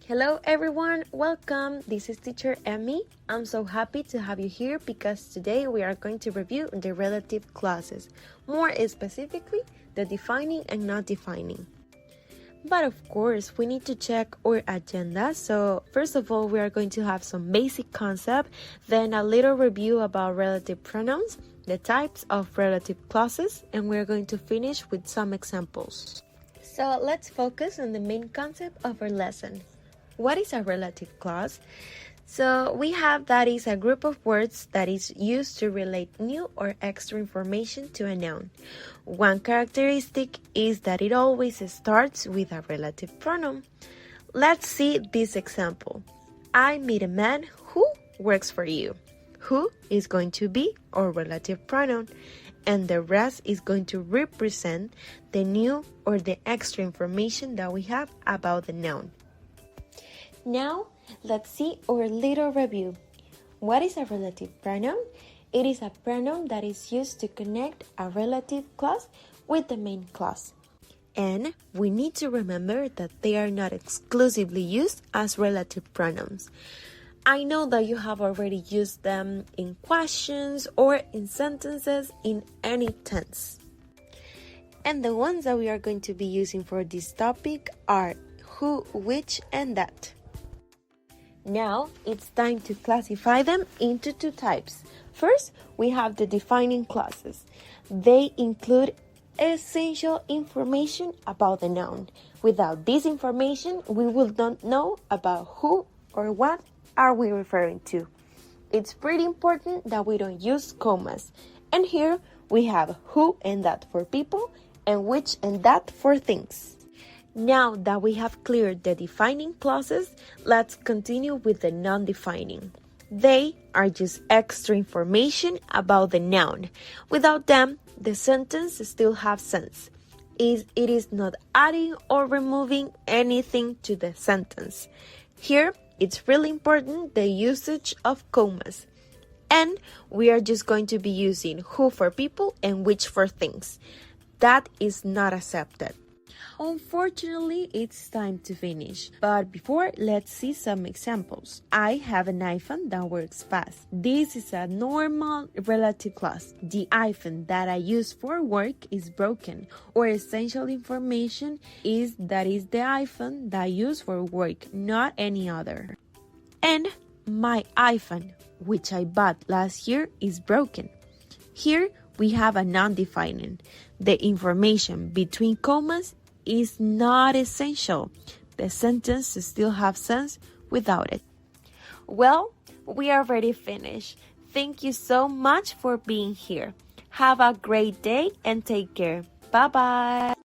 Hello everyone, welcome. This is teacher Emmy. I'm so happy to have you here because today we are going to review the relative clauses, more specifically the defining and not defining. But of course, we need to check our agenda. So first of all, we are going to have some basic concept, then a little review about relative pronouns, the types of relative clauses, and we're going to finish with some examples. So let's focus on the main concept of our lesson. What is a relative clause? So we have that is a group of words that is used to relate new or extra information to a noun. One characteristic is that it always starts with a relative pronoun. Let's see this example. I meet a man who works for you. Who is going to be our relative pronoun, and the rest is going to represent the new or the extra information that we have about the noun. Now, let's see our little review. What is a relative pronoun? It is a pronoun that is used to connect a relative clause with the main clause. And we need to remember that they are not exclusively used as relative pronouns. I know that you have already used them in questions or in sentences in any tense. And the ones that we are going to be using for this topic are who, which, and that. Now, it's time to classify them into two types. First, we have the defining clauses. They include essential information about the noun. Without this information, we will not know about who or what are we referring to. It's pretty important that we don't use commas. And here, we have who and that for people, and which and that for things. Now that we have cleared the defining clauses, let's continue with the non-defining. They are just extra information about the noun. Without them, the sentence still has sense. It is not adding or removing anything to the sentence. Here, it's really important the usage of commas. And we are just going to be using who for people and which for things. That is not accepted. Unfortunately, it's time to finish. But before, let's see some examples. I have an iPhone that works fast. This is a normal relative clause. The iPhone that I use for work is broken. Or essential information is that is the iPhone that I use for work, not any other. And my iPhone, which I bought last year, is broken. Here we have a non-defining. The information between commas is not essential. The sentence still has sense without it. Well, we are already finished. Thank you so much for being here. Have a great day and take care. Bye-bye.